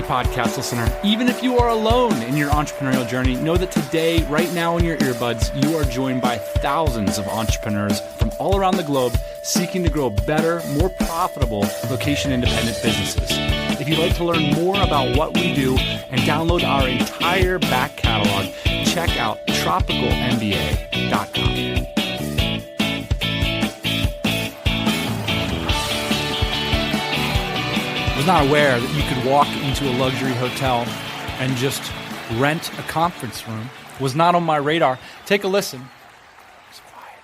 podcast listener, even if you are alone in your entrepreneurial journey, know that today, right now in your earbuds, you are joined by thousands of entrepreneurs from all around the globe seeking to grow better, more profitable location-independent businesses. If you'd like to learn more about what we do and download our entire back catalog, check out tropicalmba.com. I was not aware that you could walk into a luxury hotel and just rent a conference room. Was not on my radar. Take a listen. It's quiet.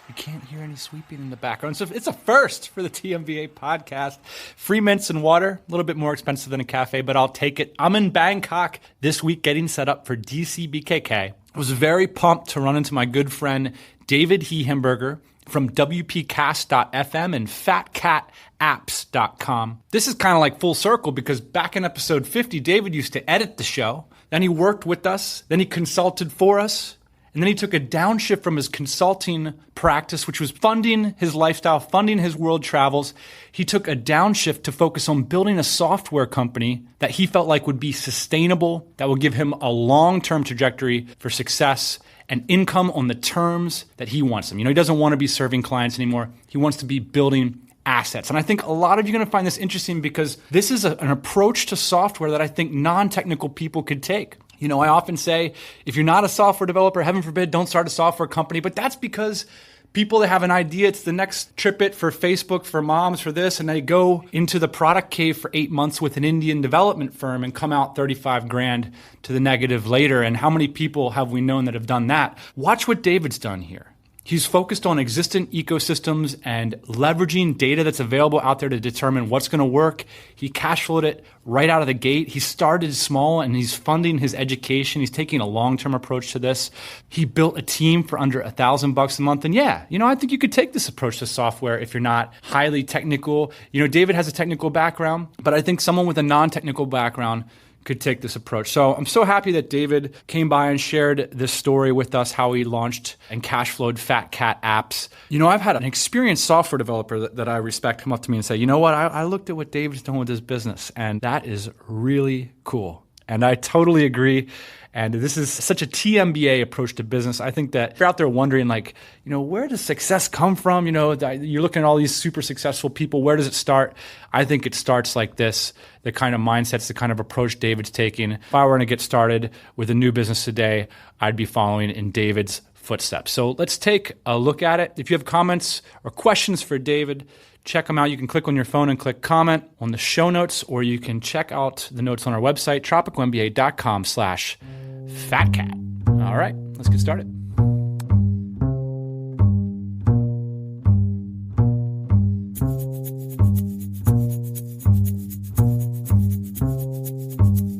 You can't hear any sweeping in the background. So it's a first for the TMBA podcast. Free mints and water, a little bit more expensive than a cafe, but I'll take it. I'm in Bangkok this week getting set up for DC BKK. I was very pumped to run into my good friend David Hehenberger from WPcast.fm and fatcatapps.com. This is kind of like full circle because back in episode 50, David used to edit the show. Then he worked with us. Then he consulted for us. And then he took a downshift from his consulting practice, which was funding his lifestyle, funding his world travels. He took a downshift to focus on building a software company that he felt like would be sustainable, that would give him a long-term trajectory for success and income on the terms that he wants them. You know, he doesn't want to be serving clients anymore. He wants to be building assets. And I think a lot of you are going to find this interesting because this is an approach to software that I think non-technical people could take. You know, I often say, if you're not a software developer, heaven forbid, don't start a software company. But that's because people that have an idea, it's the next TripIt for Facebook, for moms, for this, and they go into the product cave for 8 months with an Indian development firm and come out 35 grand to the negative later. And how many people have we known that have done that? Watch what David's done here. He's focused on existing ecosystems and leveraging data that's available out there to determine what's going to work. He cash flowed it right out of the gate. He started small and he's funding his education. He's taking a long-term approach to this. He built a team for under $1,000 a month. And yeah, you know, I think you could take this approach to software if you're not highly technical. You know, David has a technical background, but I think someone with a non-technical background could take this approach. So I'm so happy that David came by and shared this story with us, how he launched and cash flowed Fat Cat Apps. You know, I've had an experienced software developer that I respect come up to me and say, you know what, I looked at what David's doing with his business, and that is really cool. And I totally agree. And this is such a TMBA approach to business. I think that if you're out there wondering, like, you know, where does success come from? You know, you're looking at all these super successful people. Where does it start? I think it starts like this, the kind of mindsets, the kind of approach David's taking. If I were going to get started with a new business today, I'd be following in David's footsteps. So let's take a look at it. If you have comments or questions for David, check them out. You can click on your phone and click comment on the show notes, or you can check out the notes on our website, tropicalmba.com/fatcat. All right, let's get started.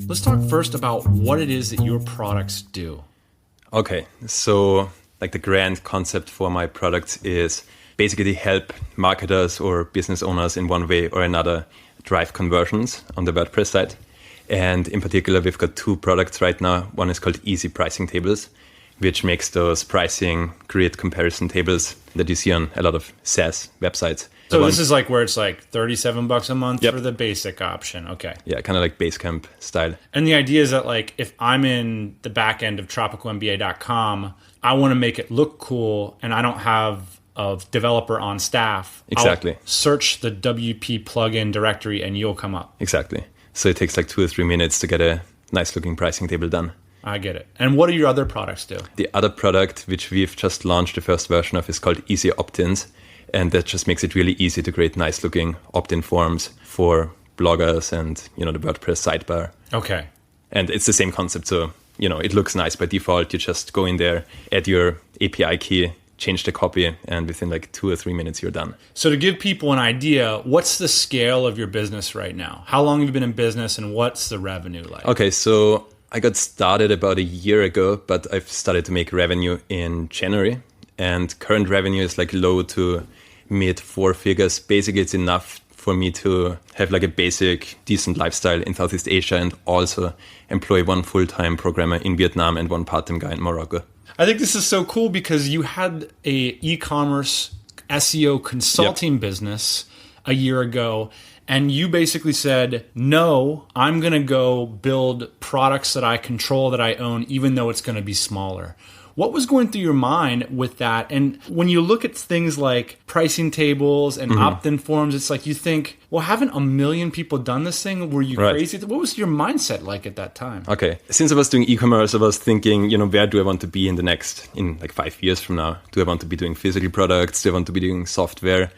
Let's talk first about what it is that your products do. Okay, so like the grand concept for my products is basically help marketers or business owners in one way or another drive conversions on the WordPress site. And in particular, we've got two products right now. One is called Easy Pricing Tables, which makes those pricing grid comparison tables that you see on a lot of SaaS websites. So this is like where it's like $37 a month for the basic option. Okay. Yeah, kind of like Basecamp style. And the idea is that like if I'm in the back end of tropicalmba.com, I want to make it look cool and I don't have a developer on staff. Exactly. I'll search the WP plugin directory and you'll come up. Exactly. So it takes like 2 or 3 minutes to get a nice looking pricing table done. I get it. And what do your other products do? The other product, which we've just launched the first version of, is called Easy Opt-ins. And that just makes it really easy to create nice looking opt-in forms for bloggers and, you know, the WordPress sidebar. Okay. And it's the same concept. So, you know, it looks nice by default. You just go in there, add your API key, change the copy, and within like 2 or 3 minutes, you're done. So to give people an idea, what's the scale of your business right now? How long have you been in business and what's the revenue like? Okay, so I got started about a year ago, but I've started to make revenue in January. And current revenue is like low to mid 4 figures. Basically, it's enough for me to have like a basic, decent lifestyle in Southeast Asia and also employ 1 full-time programmer in Vietnam and 1 part-time guy in Morocco. I think this is so cool because you had a e-commerce SEO consulting business a year ago, and you basically said, no, I'm going to go build products that I control, that I own, even though it's going to be smaller. What was going through your mind with that? And when you look at things like pricing tables and opt-in forms, it's like you think, well, haven't a million people done this thing? Were you crazy? What was your mindset like at that time? Okay. Since I was doing e-commerce, I was thinking, where do I want to be in like 5 years from now? Do I want to be doing physical products? Do I want to be doing software?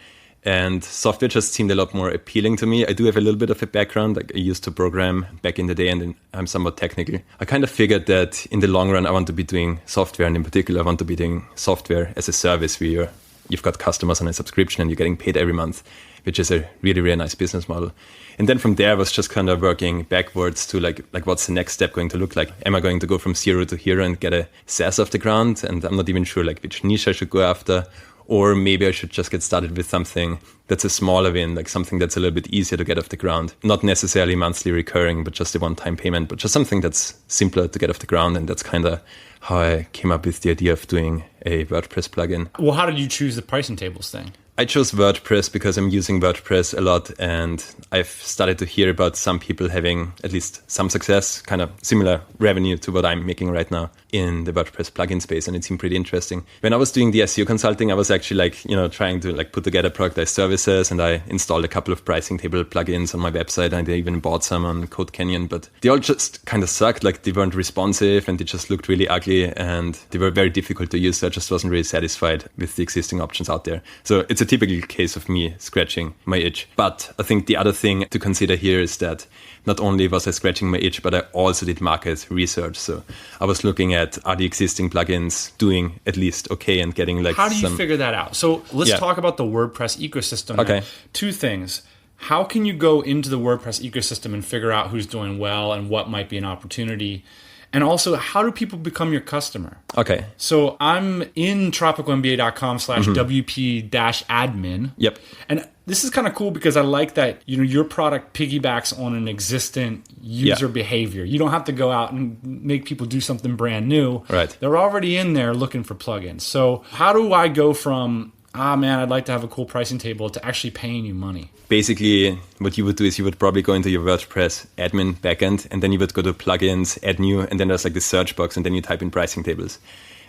And software just seemed a lot more appealing to me. I do have a little bit of a background. Like I used to program back in the day, and I'm somewhat technical. I kind of figured that in the long run, I want to be doing software, and in particular, I want to be doing software as a service where you've got customers on a subscription and you're getting paid every month, which is a really, really nice business model. And then from there, I was just kind of working backwards to like what's the next step going to look like? Am I going to go from zero to hero and get a SaaS off the ground? And I'm not even sure like which niche I should go after. Or maybe I should just get started with something that's a smaller win, like something that's a little bit easier to get off the ground. Not necessarily monthly recurring, but just a one-time payment, but just something that's simpler to get off the ground. And that's kind of how I came up with the idea of doing a WordPress plugin. Well, how did you choose the pricing tables thing? I chose WordPress because I'm using WordPress a lot, and I've started to hear about some people having at least some success, kind of similar revenue to what I'm making right now in the WordPress plugin space, and it seemed pretty interesting. When I was doing the SEO consulting, I was actually trying to put together productized services, and I installed a couple of pricing table plugins on my website, and I even bought some on Code Canyon, but they all just kind of sucked. Like they weren't responsive, and they just looked really ugly, and they were very difficult to use, so I just wasn't really satisfied with the existing options out there. So it's a typical case of me scratching my itch. But I think the other thing to consider here is that not only was I scratching my itch, but I also did market research. So I was looking at, are the existing plugins doing at least okay and getting How do you figure that out? So let's talk about the WordPress ecosystem. Okay. Now. Two things. How can you go into the WordPress ecosystem and figure out who's doing well and what might be an opportunity? And also, how do people become your customer? Okay. So I'm in tropicalmba.com/WP-admin. Yep. And this is kind of cool because I like that, your product piggybacks on an existent user behavior. You don't have to go out and make people do something brand new. Right. They're already in there looking for plugins. So how do I go from, I'd like to have a cool pricing table to actually paying you money? Basically, what you would do is you would probably go into your WordPress admin backend, and then you would go to plugins, add new, and then there's like the search box, and then you type in pricing tables.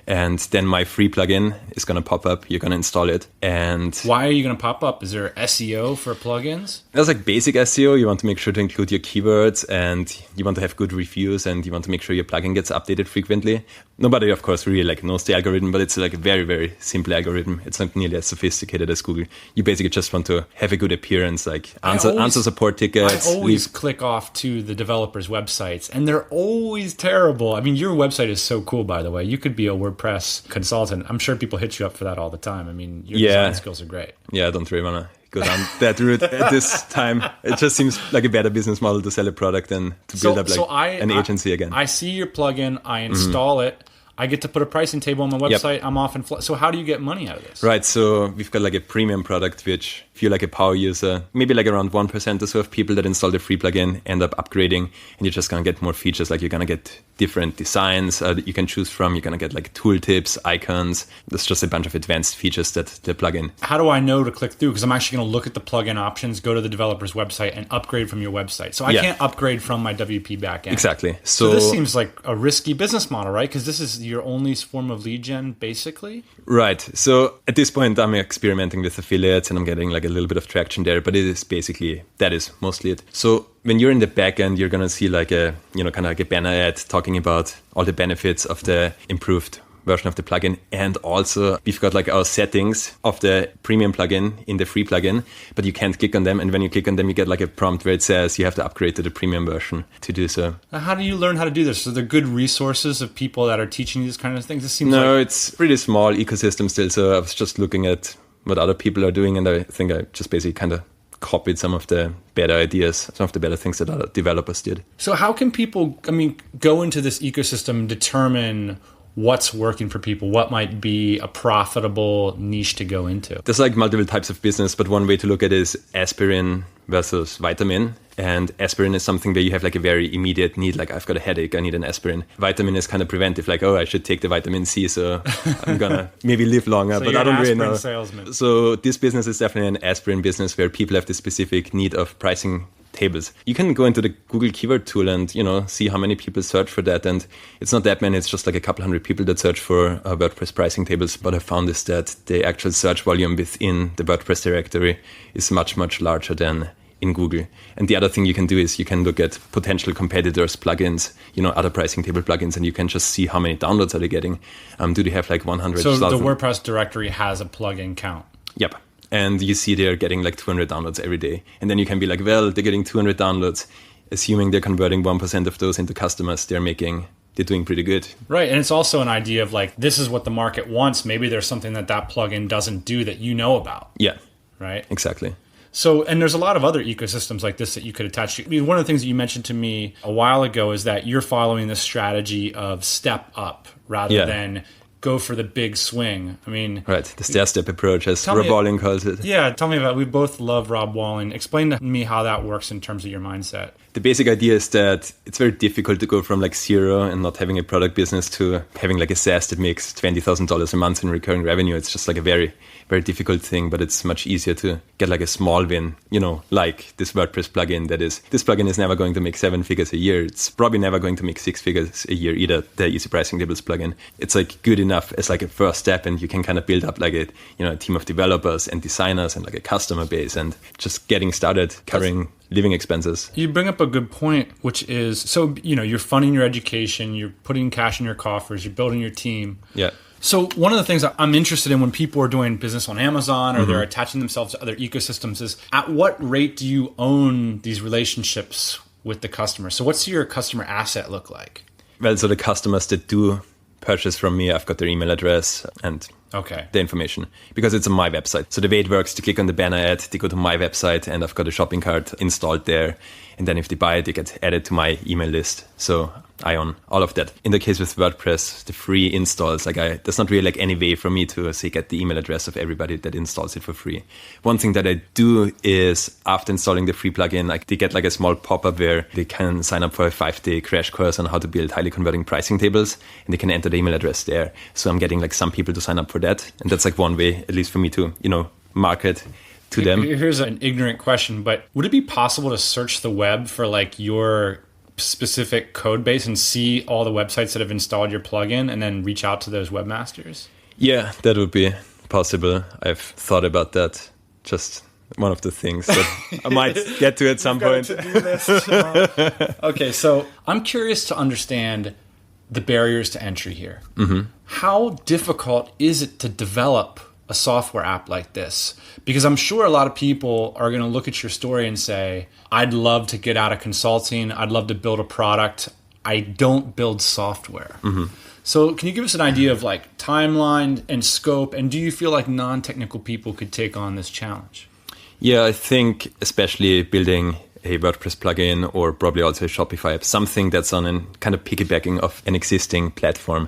And then my free plugin is going to pop up. You're going to install it. And why are you going to pop up? Is there SEO for plugins? There's like basic SEO. You want to make sure to include your keywords, and you want to have good reviews, and you want to make sure your plugin gets updated frequently. Nobody, of course, really knows the algorithm, but it's like a very, very simple algorithm. It's not nearly as sophisticated as Google. You basically just want to have a good appearance, like answer support tickets. I always click off to the developers' websites, and they're always terrible. I mean, your website is so cool, by the way. You could be a WordPress consultant. I'm sure people hit you up for that all the time. I mean, your design skills are great. Yeah, I don't really want to go down that route at this time. It just seems like a better business model to sell a product than to build up an agency again. I see your plugin, I install it, I get to put a pricing table on my website. Yep. I'm off and so how do you get money out of this? Right. So we've got like a premium product, which if you're like a power user, maybe like around 1% or so of people that install the free plugin end up upgrading, and you're just going to get more features. Like you're going to get different designs that you can choose from. You're going to get like tooltips, icons. There's just a bunch of advanced features that the plugin. How do I know to click through? Because I'm actually going to look at the plugin options, go to the developer's website, and upgrade from your website. So I can't upgrade from my WP backend. Exactly. So this seems like a risky business model, right? Because this is your only form of lead gen, basically. Right. So at this point, I'm experimenting with affiliates, and I'm getting like a little bit of traction there. But it is basically, that is mostly it. So when you're in the back end, you're going to see like a, kind of like a banner ad talking about all the benefits of the improved version of the plugin. And also we've got like our settings of the premium plugin in the free plugin, but you can't click on them. And when you click on them, you get like a prompt where it says you have to upgrade to the premium version to do so. How do you learn how to do this? So they're good resources of people that are teaching you these kind of things? It seems it's pretty small ecosystem still. So I was just looking at what other people are doing, and I think I just basically kind of copied some of the better ideas, some of the better things that other developers did. So how can people, go into this ecosystem and determine what's working for people, what might be a profitable niche to go into? There's like multiple types of business, but one way to look at it is aspirin versus vitamin. And aspirin is something where you have like a very immediate need, like I've got a headache, I need an aspirin. Vitamin is kind of preventive, like, oh, I should take the vitamin C, so I'm gonna maybe live longer, So but I don't really know. Salesman. So this business is definitely an aspirin business where people have the specific need of pricing tables. You can go into the Google keyword tool and, see how many people search for that. And it's not that many, it's just like a couple hundred people that search for WordPress pricing tables. What I found is that the actual search volume within the WordPress directory is much, much larger than in Google. And the other thing you can do is you can look at potential competitors' plugins, other pricing table plugins, and you can just see how many downloads are they getting. Do they have like 100,000? So the WordPress directory has a plugin count. Yep. And you see they're getting like 200 downloads every day. And then you can be like, well, they're getting 200 downloads. Assuming they're converting 1% of those into customers, they're doing pretty good. Right. And it's also an idea of like, this is what the market wants. Maybe there's something that plugin doesn't do that you know about. Yeah. Right. Exactly. So, and there's a lot of other ecosystems like this that you could attach to. I mean, one of the things that you mentioned to me a while ago is that you're following this strategy of step up rather than go for the big swing. I mean... Right, the stair-step approach, as Rob Walling calls it. Yeah, tell me about it. We both love Rob Walling. Explain to me how that works in terms of your mindset. The basic idea is that it's very difficult to go from like zero and not having a product business to having like a SaaS that makes $20,000 a month in recurring revenue. It's just like a very, very difficult thing, but it's much easier to get like a small win, like this WordPress plugin this plugin is never going to make 7 figures a year. It's probably never going to make 6 figures a year either, the Easy Pricing Tables plugin. It's like good enough as like a first step, and you can kind of build up like a team of developers and designers and like a customer base and just getting started covering living expenses. You bring up a good point, which is, so, you're funding your education, you're putting cash in your coffers, you're building your team. Yeah. So one of the things that I'm interested in when people are doing business on Amazon or they're attaching themselves to other ecosystems is, at what rate do you own these relationships with the customer? So what's your customer asset look like? Well, so the customers that do purchase from me, I've got their email address and the information, because it's on my website. So the way it works, they click on the banner ad, they go to my website, and I've got a shopping cart installed there. And then if they buy it, they get added to my email list. So I own all of that. In the case with WordPress, the free installs, there's not really like any way for me to say get the email address of everybody that installs it for free. One thing that I do is after installing the free plugin, they get like a small pop-up where they can sign up for a 5-day crash course on how to build highly converting pricing tables, and they can enter the email address there. So I'm getting like some people to sign up for that. And that's like one way, at least for me to, market to them. Here's an ignorant question, but would it be possible to search the web for like your specific code base and see all the websites that have installed your plugin and then reach out to those webmasters? Yeah, that would be possible. I've thought about that. Just one of the things that I might get to at some point. To do this. Okay, so I'm curious to understand the barriers to entry here. Mm-hmm. How difficult is it to develop a software app like this? Because I'm sure a lot of people are going to look at your story and say, I'd love to get out of consulting. I'd love to build a product. I don't build software. Mm-hmm. So can you give us an idea of like timeline and scope? And do you feel like non-technical people could take on this challenge? Yeah, I think especially building a WordPress plugin or probably also a Shopify app, something that's on a kind of piggybacking of an existing platform,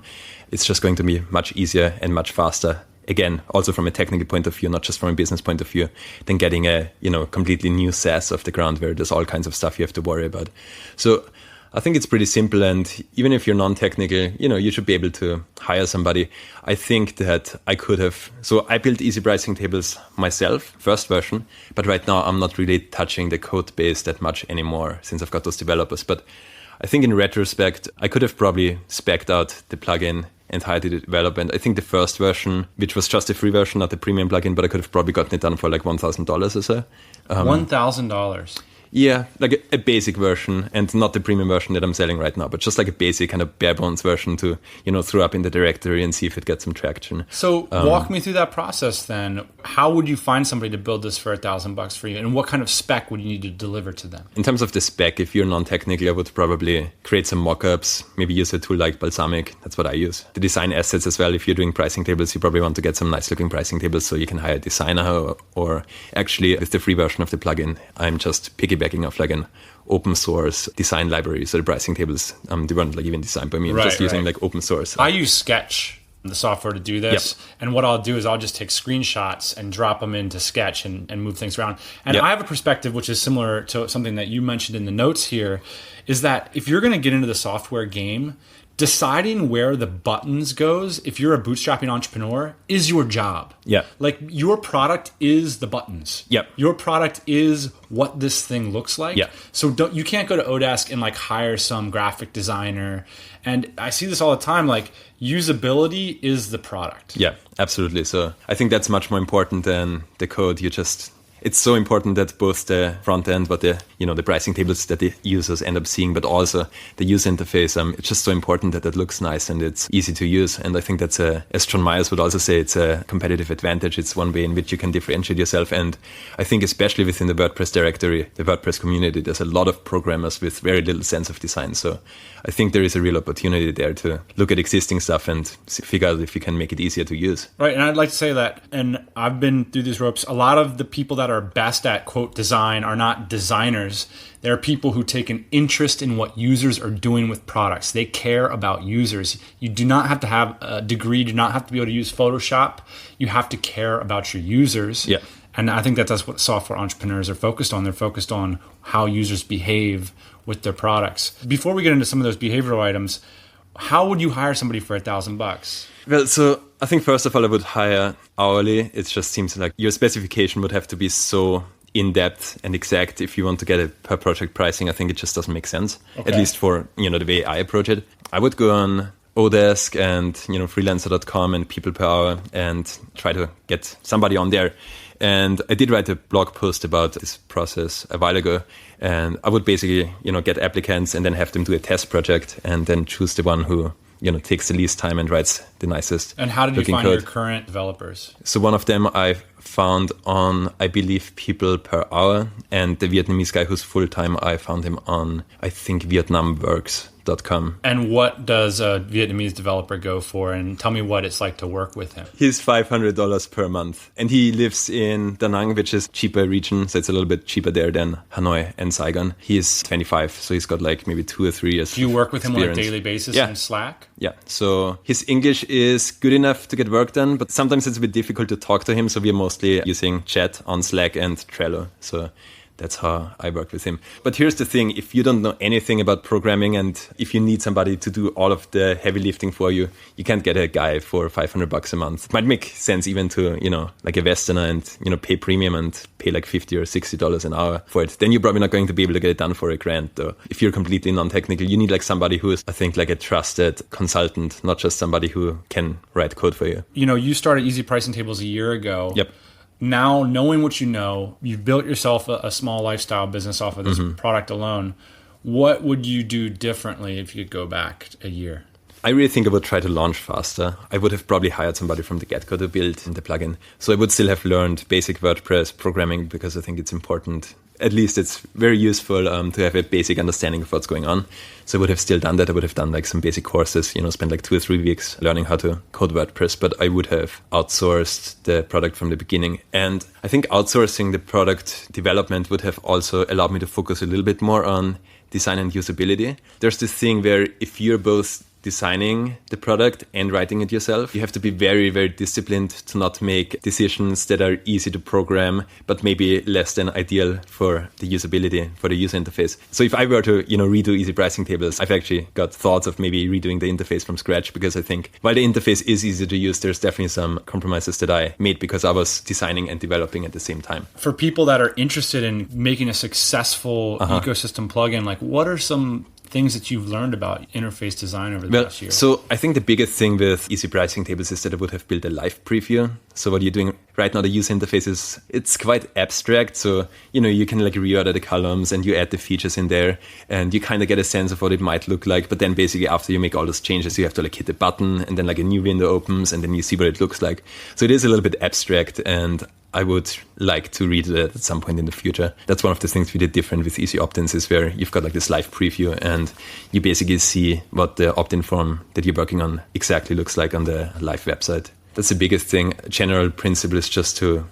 it's just going to be much easier and much faster. Again, also from a technical point of view, not just from a business point of view, than getting a completely new SaaS off the ground where there's all kinds of stuff you have to worry about. So I think it's pretty simple, and even if you're non-technical, you should be able to hire somebody. I think that I could have. So I built Easy Pricing Tables myself, first version, but right now I'm not really touching the code base that much anymore since I've got those developers. But I think in retrospect, I could have probably spec'd out the plugin and hired the development. I think the first version, which was just a free version, not the premium plugin, but I could have probably gotten it done for like $1,000 or so. $1,000? Yeah, like a basic version, and not the premium version that I'm selling right now, but just like a basic kind of bare bones version to, throw up in the directory and see if it gets some traction. So walk me through that process then. How would you find somebody to build this for $1,000 for you? And what kind of spec would you need to deliver to them? In terms of the spec, if you're non-technical, I would probably create some mockups, maybe use a tool like Balsamiq. That's what I use. The design assets as well. If you're doing pricing tables, you probably want to get some nice looking pricing tables, so you can hire a designer, or actually with the free version of the plugin, I'm just piggybacking off like an open source design library. So the pricing tables, they weren't like even designed by me. I'm just using like open source. I use Sketch the software to do this. Yep. And what I'll do is I'll just take screenshots and drop them into Sketch and move things around. And I have a perspective which is similar to something that you mentioned in the notes here, is that if you're going to get into the software game, deciding where the buttons goes, if you're a bootstrapping entrepreneur, is your job. Yeah. Like your product is the buttons. Yep. Your product is what this thing looks like. Yeah. So you can't go to Odesk and like hire some graphic designer. And I see this all the time, like usability is the product. Yeah, absolutely. So I think that's much more important than the code. It's so important that both the front end, but the pricing tables that the users end up seeing, but also the user interface. It's just so important that it looks nice and it's easy to use. And I think that's as John Myers would also say, it's a competitive advantage. It's one way in which you can differentiate yourself. And I think especially within the WordPress directory, the WordPress community, there's a lot of programmers with very little sense of design. So I think there is a real opportunity there to look at existing stuff and figure out if you can make it easier to use. Right. And I'd like to say that, and I've been through these ropes, a lot of the people that are best at quote design are not designers. They're people who take an interest in what users are doing with products. They care about users. You do not have to have a degree, you do not have to be able to use Photoshop. You have to care about your users. Yeah. And I think that's what software entrepreneurs are focused on. They're focused on how users behave with their products. Before we get into some of those behavioral items, how would you hire somebody for $1,000? Well, so I think first of all, I would hire hourly. It just seems like your specification would have to be so in-depth and exact if you want to get a per project pricing. I think it just doesn't make sense, at least for the way I approach it. I would go on Odesk and freelancer.com and people per hour and try to get somebody on there. And I did write a blog post about this process a while ago. And I would basically, get applicants and then have them do a test project and then choose the one who, takes the least time and writes the nicest. And how did you find code. your current developers? So one of them I found on, I believe, people per hour. And the Vietnamese guy who's full-time, I found him on, I think, VietnamWorks.com. And what does a Vietnamese developer go for? And tell me what it's like to work with him. He's $500 per month. And he lives in Da Nang, which is a cheaper region. So it's a little bit cheaper there than Hanoi and Saigon. He's 25, so he's got like maybe 2 or 3 years. Do you work with experience. him on a daily basis in Slack? Yeah. So his English is good enough to get work done, but sometimes it's a bit difficult to talk to him. So we're mostly using chat on Slack and Trello. So that's how I work with him. But here's the thing. If you don't know anything about programming and if you need somebody to do all of the heavy lifting for you, you can't get a guy for $500 a month. It might make sense even to, like a Westerner and, pay premium and pay like $50 or $60 an hour for it. Then you're probably not going to be able to get it done for $1,000 though. If you're completely non-technical, you need like somebody who is, I think, like a trusted consultant, not just somebody who can write code for you. You started Easy Pricing Tables a year ago. Yep. Now, knowing what you know, you've built yourself a small lifestyle business off of this product alone. What would you do differently if you could go back a year? I really think I would try to launch faster. I would have probably hired somebody from the get-go to build the plugin. So I would still have learned basic WordPress programming because I think it's important. At least it's very useful to have a basic understanding of what's going on. So I would have still done that. I would have done like some basic courses, spent like 2 or 3 weeks learning how to code WordPress, but I would have outsourced the product from the beginning. And I think outsourcing the product development would have also allowed me to focus a little bit more on design and usability. There's this thing where if you're both designing the product and writing it yourself, you have to be very, very disciplined to not make decisions that are easy to program, but maybe less than ideal for the usability, for the user interface. So if I were to, redo Easy Pricing Tables, I've actually got thoughts of maybe redoing the interface from scratch, because I think while the interface is easy to use, there's definitely some compromises that I made because I was designing and developing at the same time. For people that are interested in making a successful ecosystem plugin, like what are some things that you've learned about interface design over the past year? So I think the biggest thing with Easy Pricing Tables is that I would have built a live preview. So what you're doing right now, the user interface it's quite abstract. So, you can like reorder the columns and you add the features in there and you kind of get a sense of what it might look like. But then basically after you make all those changes, you have to like hit the button and then like a new window opens and then you see what it looks like. So it is a little bit abstract, and I would like to read it at some point in the future. That's one of the things we did different with Easy Opt-ins, is where you've got like this live preview and you basically see what the opt-in form that you're working on exactly looks like on the live website. That's the biggest thing. General principle is just to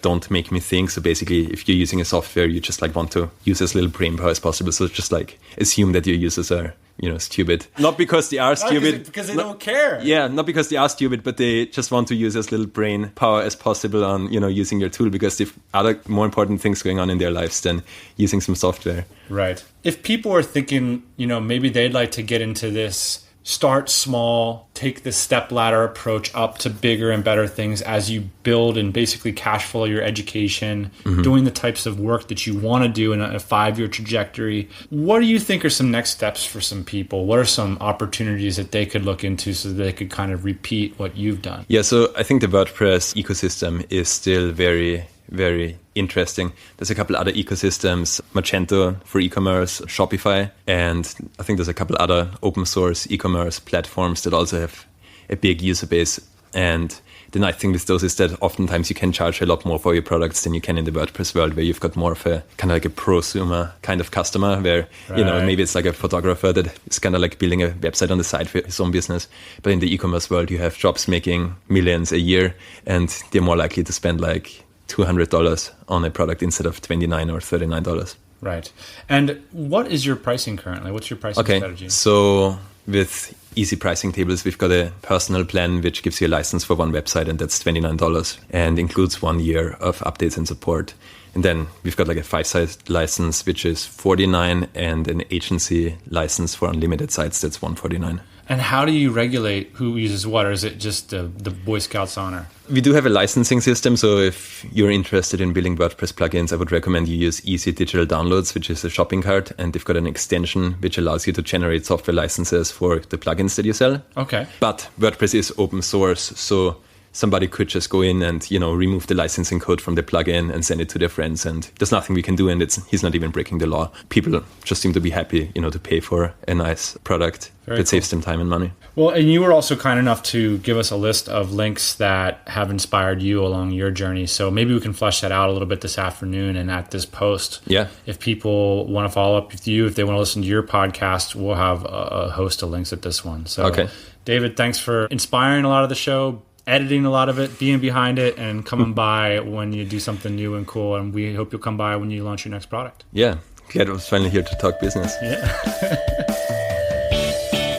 don't make me think. So basically, if you're using a software, you just like want to use as little brain power as possible. So just like assume that your users are stupid. Not because they are stupid. Because they don't care. Yeah, not because they are stupid, but they just want to use as little brain power as possible on, using your tool, because they've other more important things going on in their lives than using some software. Right. If people are thinking, maybe they'd like to get into this, start small, take the step ladder approach up to bigger and better things as you build and basically cash flow your education, doing the types of work that you want to do in a 5-year trajectory. What do you think are some next steps for some people? What are some opportunities that they could look into so that they could kind of repeat what you've done? Yeah, so I think the WordPress ecosystem is still very, very interesting. There's a couple other ecosystems, Magento for e-commerce, Shopify, and I think there's a couple other open source e-commerce platforms that also have a big user base. And the nice thing with those is that oftentimes you can charge a lot more for your products than you can in the WordPress world, where you've got more of a kind of like a prosumer kind of customer, where, maybe it's like a photographer that is kind of like building a website on the side for his own business. But in the e-commerce world, you have shops making millions a year, and they're more likely to spend like $200 on a product instead of $29 or $39. Right. And what is your pricing currently? What's your pricing strategy? So with easy pricing tables, we've got a personal plan which gives you a license for one website, and that's $29 and includes 1 year of updates and support. And then we've got like a 5-site license, which is $49, and an agency license for unlimited sites, that's $149. And how do you regulate who uses what, or is it just the Boy Scouts honor? We do have a licensing system, so if you're interested in building WordPress plugins, I would recommend you use Easy Digital Downloads, which is a shopping cart, and they've got an extension which allows you to generate software licenses for the plugins that you sell. Okay. But WordPress is open source, so somebody could just go in and, remove the licensing code from the plugin and send it to their friends, and there's nothing we can do, and he's not even breaking the law. People just seem to be happy, to pay for a nice product that saves them time and money. Well, and you were also kind enough to give us a list of links that have inspired you along your journey. So maybe we can flesh that out a little bit this afternoon and at this post. Yeah. If people want to follow up with you, if they want to listen to your podcast, we'll have a host of links at this one. So, David, thanks for inspiring a lot of the show, editing a lot of it, being behind it, and coming by when you do something new and cool. And we hope you'll come by when you launch your next product. Yeah. Glad I was finally here to talk business. Yeah.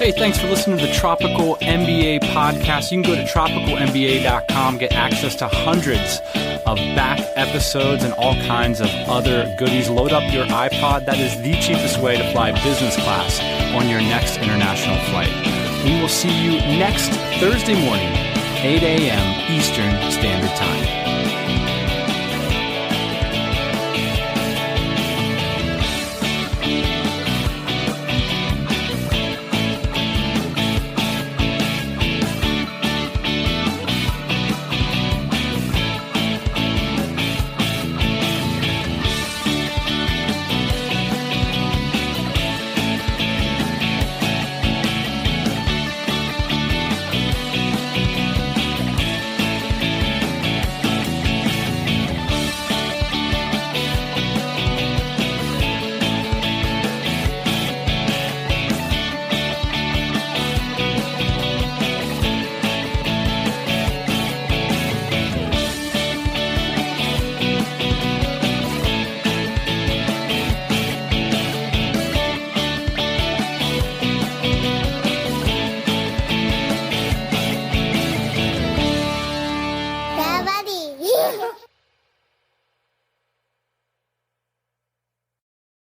Hey, thanks for listening to the Tropical MBA podcast. You can go to tropicalmba.com, get access to hundreds of back episodes and all kinds of other goodies. Load up your iPod. That is the cheapest way to fly business class on your next international flight. We will see you next Thursday morning, 8 a.m. Eastern Standard Time.